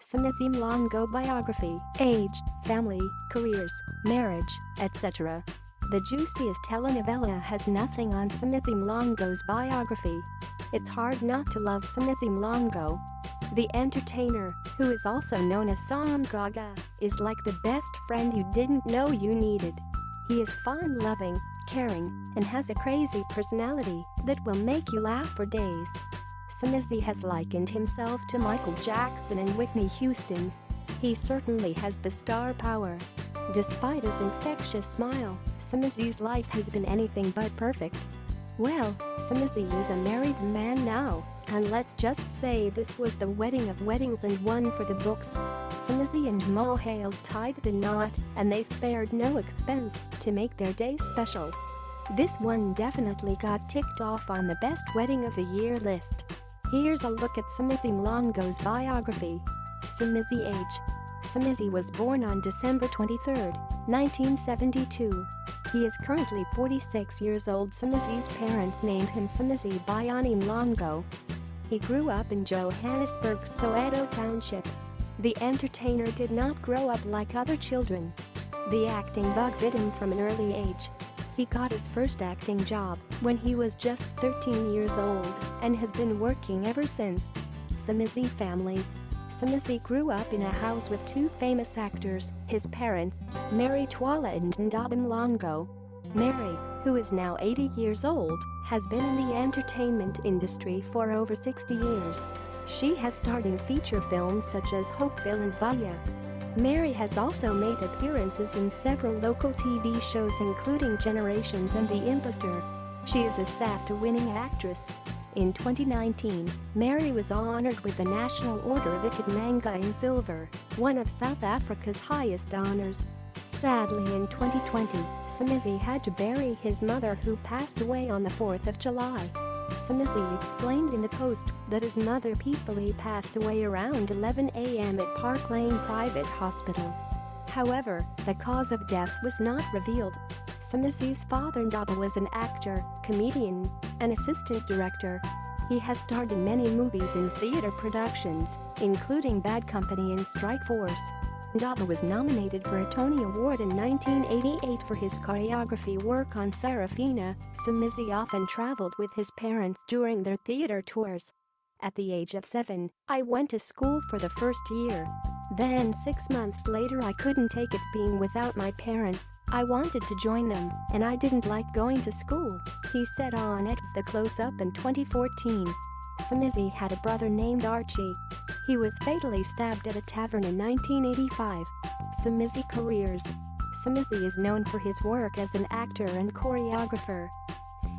Somizi Mhlongo Biography, age, family, careers, marriage, etc. The juiciest telenovela has nothing on Somizi Mhlongo's biography. It's hard not to love Somizi Mhlongo. The entertainer, who is also known as SomGaga, is like the best friend you didn't know you needed. He is fun-loving, caring, and has a crazy personality that will make you laugh for days. Somizi has likened himself to Michael Jackson and Whitney Houston. He certainly has the star power. Despite his infectious smile, Somizi's life has been anything but perfect. Well, Somizi is a married man now, and let's just say this was the wedding of weddings and one for the books. Somizi and Mohale tied the knot, and they spared no expense to make their day special. This one definitely got ticked off on the best wedding of the year list. Here's a look at Somizi Mhlongo's biography. Somizi age. Somizi was born on December 23, 1972. He is currently 46 years old. Somizi's parents named him Somizi Mhlongo. He grew up in Johannesburg's Soweto Township. The entertainer did not grow up like other children. The acting bug bit him from an early age. He got his first acting job when he was just 13 years old and has been working ever since. Somizi family. Somizi grew up in a house with two famous actors, his parents, Mary Twala and Ndaba Mhlongo. Mary, who is now 80 years old, has been in the entertainment industry for over 60 years. She has starred in feature films such as Hopeville and Vaya. Mary has also made appearances in several local TV shows including Generations and The Imposter. She is a SAFTA-winning actress. In 2019, Mary was honored with the National Order of Ikhamanga in silver, one of South Africa's highest honors. Sadly, in 2020, Somizi had to bury his mother, who passed away on the 4th of July. Somizi explained in the Post that his mother peacefully passed away around 11 a.m. at Park Lane Private Hospital. However, the cause of death was not revealed. Somizi's father Ndaba was an actor, comedian, and assistant director. He has starred in many movies and theater productions, including Bad Company and Strike Force. Ndaba was nominated for a Tony Award in 1988 for his choreography work on Sarafina. Somizi often traveled with his parents during their theater tours. At the age of 7, I went to school for the first year. Then 6 months later I couldn't take it being without my parents. I wanted to join them, and I didn't like going to school, he said on X The Close-Up in 2014. Somizi had a brother named Archie. He was fatally stabbed at a tavern in 1985. Somizi careers. Somizi is known for his work as an actor and choreographer.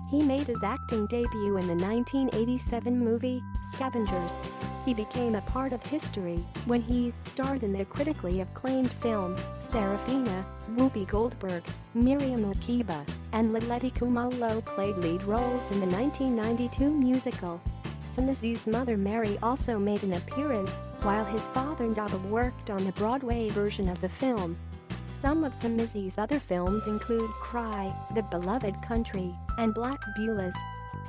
He made his acting debut in the 1987 movie, Scavengers. He became a part of history when he starred in the critically acclaimed film, Sarafina. Whoopi Goldberg, Miriam Makeba, and Leleti Khumalo played lead roles in the 1992 musical. Somizi's mother Mary also made an appearance, while his father Ndaba worked on the Broadway version of the film. Some of Somizi's other films include Cry, The Beloved Country, and Black Bulas.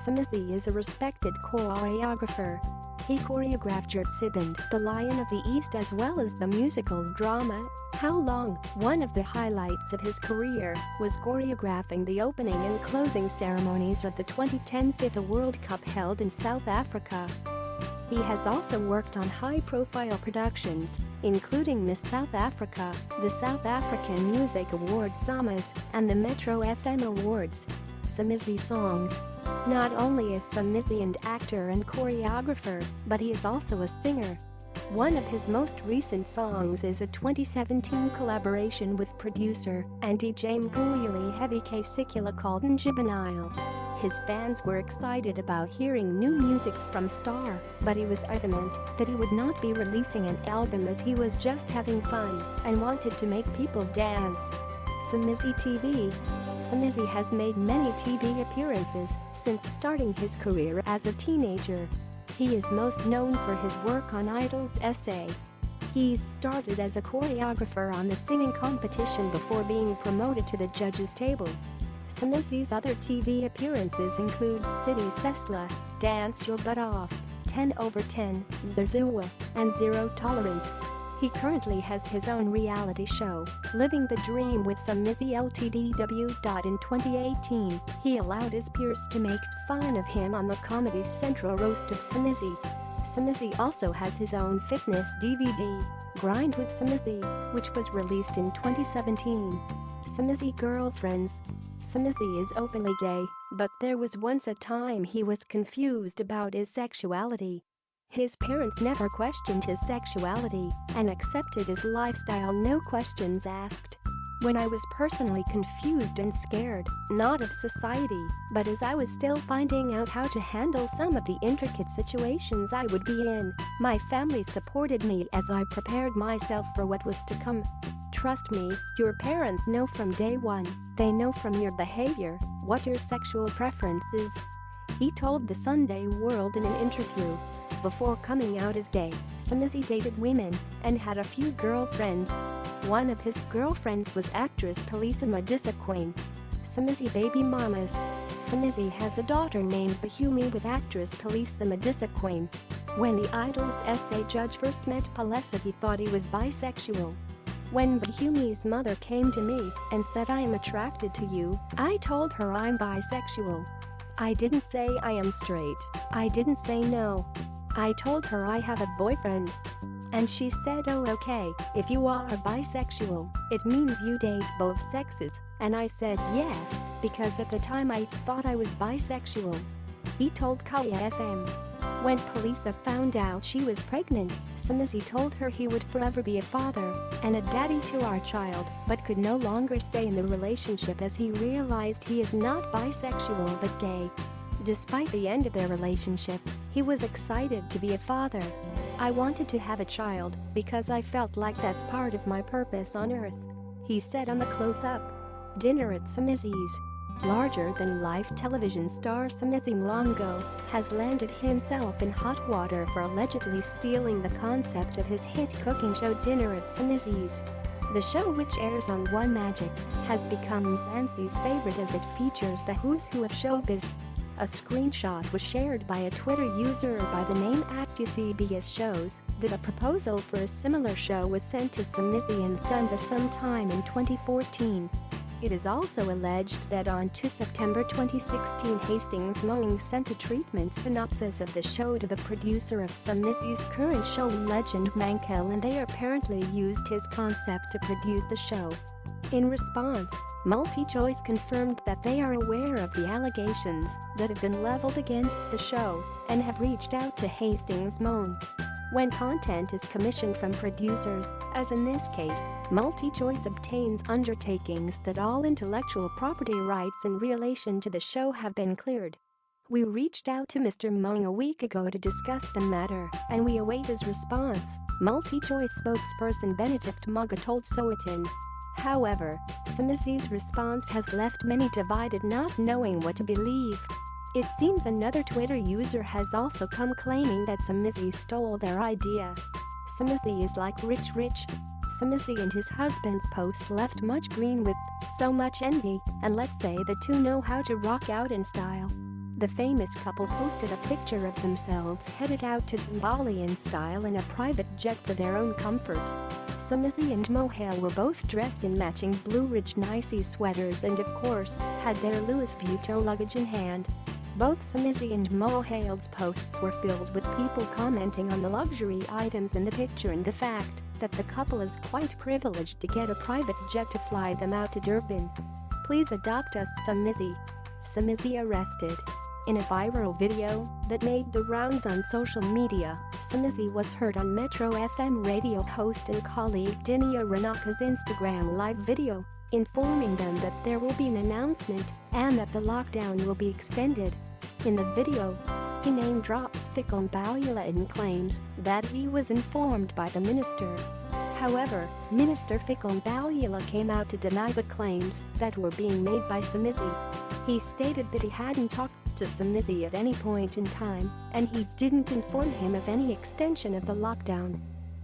Somizi is a respected choreographer. He choreographed Jertsiband, The Lion of the East, as well as the musical drama, How Long. One of the highlights of his career was choreographing the opening and closing ceremonies of the 2010 FIFA World Cup held in South Africa. He has also worked on high-profile productions, including Miss South Africa, the South African Music Awards SAMAs, and the Metro FM Awards. Somizi songs. Not only is Somizi an actor and choreographer, but he is also a singer. One of his most recent songs is a 2017 collaboration with producer and DJ Mguyuli Heavy K Sikula called Njibanile. His fans were excited about hearing new music from Star, but he was adamant that he would not be releasing an album as he was just having fun and wanted to make people dance. Somizi TV. Somizi has made many TV appearances since starting his career as a teenager. He is most known for his work on Idol's SA. He started as a choreographer on the singing competition before being promoted to the judges' table. Somizi's other TV appearances include City Sesla, Dance Your Butt Off, 10/10, Zazua, and Zero Tolerance. He currently has his own reality show, Living the Dream with Somizi Ltd. In 2018, he allowed his peers to make fun of him on the Comedy Central roast of Somizi. Somizi also has his own fitness DVD, Grind with Somizi, which was released in 2017. Somizi Girlfriends. Somizi is openly gay, but there was once a time he was confused about his sexuality. His parents never questioned his sexuality and accepted his lifestyle, no questions asked. When I was personally confused and scared, not of society, but as I was still finding out how to handle some of the intricate situations I would be in, my family supported me as I prepared myself for what was to come. Trust me, your parents know from day one. They know from your behavior what your sexual preference is. He told the Sunday World in an interview. Before coming out as gay, Somizi dated women and had a few girlfriends. One of his girlfriends was actress Palisa Madisaquane. Somizi baby mamas. Somizi has a daughter named Bahumi with actress Palisa Madisaquane. When the Idol's essay judge first met Palisa, he thought he was bisexual. When Bahumi's mother came to me and said I am attracted to you, I told her I'm bisexual. I didn't say I am straight. I didn't say no. I told her I have a boyfriend. And she said, oh okay, if you are bisexual, it means you date both sexes. And I said yes, because at the time I thought I was bisexual. He told Kaya FM. When Palisa found out she was pregnant, Somizi told her he would forever be a father and a daddy to our child, but could no longer stay in the relationship as he realized he is not bisexual but gay. Despite the end of their relationship, he was excited to be a father. I wanted to have a child because I felt like that's part of my purpose on earth, he said on the close-up dinner at Somizi's. Larger-than-life television star Somizi Mhlongo has landed himself in hot water for allegedly stealing the concept of his hit cooking show Dinner at Somizi's. The show, which airs on One Magic, has become Zanzi's favorite as it features the who's who of showbiz. A screenshot was shared by a Twitter user by the name @UCBS shows that a proposal for a similar show was sent to Somizi and Thumba sometime in 2014. It is also alleged that on September 2016, Hastings Mohale sent a treatment synopsis of the show to the producer of Somizi's current show Legend Mankel, and they apparently used his concept to produce the show. In response, MultiChoice confirmed that they are aware of the allegations that have been leveled against the show and have reached out to Hastings Mohale. When content is commissioned from producers, as in this case, MultiChoice obtains undertakings that all intellectual property rights in relation to the show have been cleared. We reached out to Mr. Mohale a week ago to discuss the matter, and we await his response, MultiChoice spokesperson Benedict Muga told Sowetan. However, Somizi's response has left many divided, not knowing what to believe. It seems another Twitter user has also come claiming that Somizi stole their idea. Somizi is like rich. Somizi and his husband's post left much green with so much envy, and let's say the two know how to rock out in style. The famous couple posted a picture of themselves headed out to Zimbabwe in style in a private jet for their own comfort. Somizi and Mohale were both dressed in matching Blue Ridge Nicey sweaters and of course, had their Louis Vuitton luggage in hand. Both Somizi and Mohale's posts were filled with people commenting on the luxury items in the picture and the fact that the couple is quite privileged to get a private jet to fly them out to Durban. Please adopt us, Somizi. Somizi arrested. In a viral video that made the rounds on social media, Somizi was heard on Metro FM radio host and colleague Dinia Ranaka's Instagram live video, informing them that there will be an announcement and that the lockdown will be extended. In the video, he name-drops Fikon Balula and claims that he was informed by the minister. However, Minister Fikon Balula came out to deny the claims that were being made by Somizi. He stated that he hadn't talked to Somizi at any point in time, and he didn't inform him of any extension of the lockdown.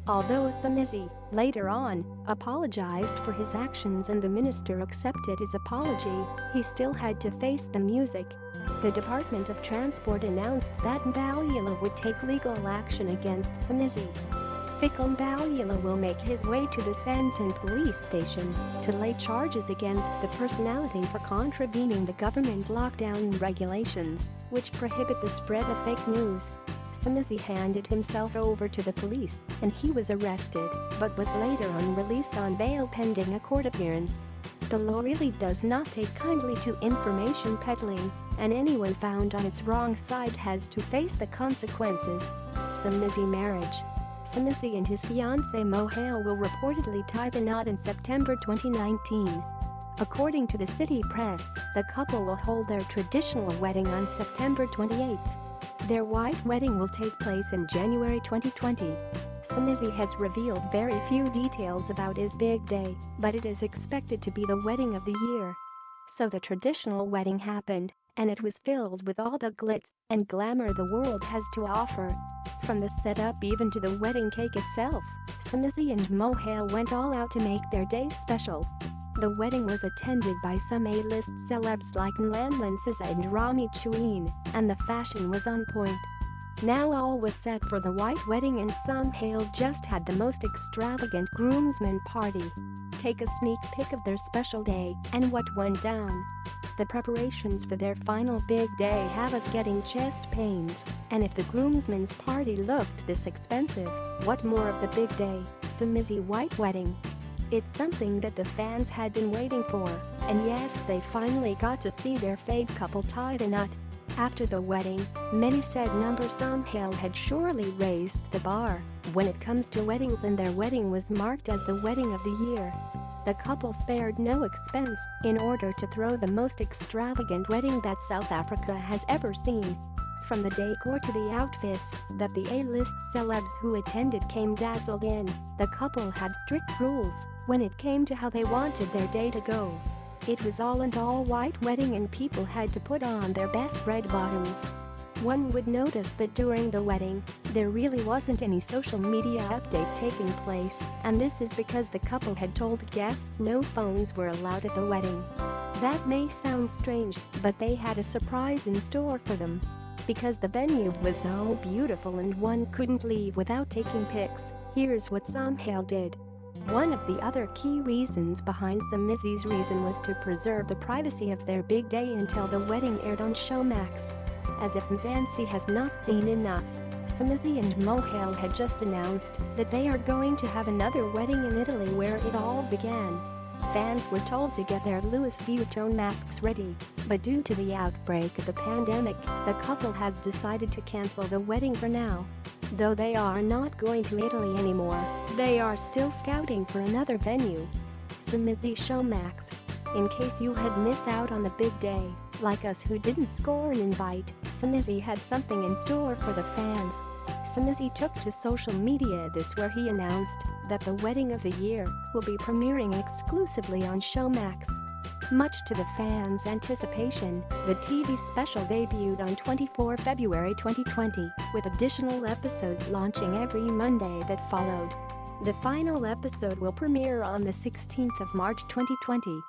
Although Somizi, later on, apologized for his actions and the minister accepted his apology, he still had to face the music. The Department of Transport announced that Mhlongo would take legal action against Somizi. Mhlongo will make his way to the Santon police station to lay charges against the personality for contravening the government lockdown regulations, which prohibit the spread of fake news. Somizi handed himself over to the police and he was arrested, but was later on released on bail pending a court appearance. The law really does not take kindly to information peddling, and anyone found on its wrong side has to face the consequences. Somizi marriage. Somizi and his fiancée Mohale will reportedly tie the knot in September 2019. According to the city press, the couple will hold their traditional wedding on September 28th. Their white wedding will take place in January 2020. Somizi has revealed very few details about his big day, but it is expected to be the wedding of the year. So the traditional wedding happened, and it was filled with all the glitz and glamour the world has to offer. From the setup even to the wedding cake itself, Somizi and Mohale went all out to make their day special. The wedding was attended by some A-list celebs like Nlandlan Siza and Rami Chouin, and the fashion was on point. Now all was set for the white wedding and Mohale just had the most extravagant groomsmen party. Take a sneak peek of their special day and what went down. The preparations for their final big day have us getting chest pains, and if the groomsmen's party looked this expensive, what more of the big day, Somizi white wedding? It's something that the fans had been waiting for, and yes, they finally got to see their fave couple tie the knot. After the wedding, many said Mohale had surely raised the bar when it comes to weddings, and their wedding was marked as the wedding of the year. The couple spared no expense in order to throw the most extravagant wedding that South Africa has ever seen. From the decor to the outfits that the A-list celebs who attended came dazzled in, the couple had strict rules when it came to how they wanted their day to go. It was all an all-white wedding and people had to put on their best red bottoms. One would notice that during the wedding, there really wasn't any social media update taking place, and this is because the couple had told guests no phones were allowed at the wedding. That may sound strange, but they had a surprise in store for them. Because the venue was so beautiful and one couldn't leave without taking pics, here's what Mohale did. One of the other key reasons behind Somizi's reason was to preserve the privacy of their big day until the wedding aired on Showmax. As if Mzansi has not seen enough, Somizi and Mohale had just announced that they are going to have another wedding in Italy where it all began. Fans were told to get their Louis Vuitton masks ready, but due to the outbreak of the pandemic, the couple has decided to cancel the wedding for now. Though they are not going to Italy anymore, they are still scouting for another venue. Somizi Showmax. In case you had missed out on the big day, like us who didn't score an invite, Somizi had something in store for the fans. Somizi took to social media where he announced that the wedding of the year will be premiering exclusively on Showmax. Much to the fans' anticipation, the TV special debuted on 24 February 2020, with additional episodes launching every Monday that followed. The final episode will premiere on the 16th of March 2020.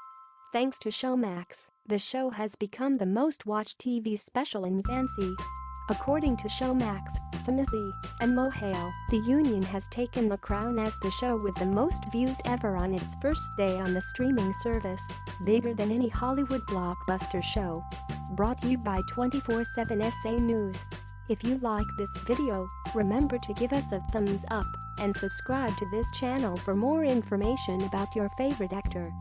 Thanks to Showmax, the show has become the most watched TV special in Mzansi. According to Showmax, Somizi and Mohale, the union has taken the crown as the show with the most views ever on its first day on the streaming service, bigger than any Hollywood blockbuster show. Brought to you by 24/7 SA News. If you like this video, remember to give us a thumbs up and subscribe to this channel for more information about your favorite actor.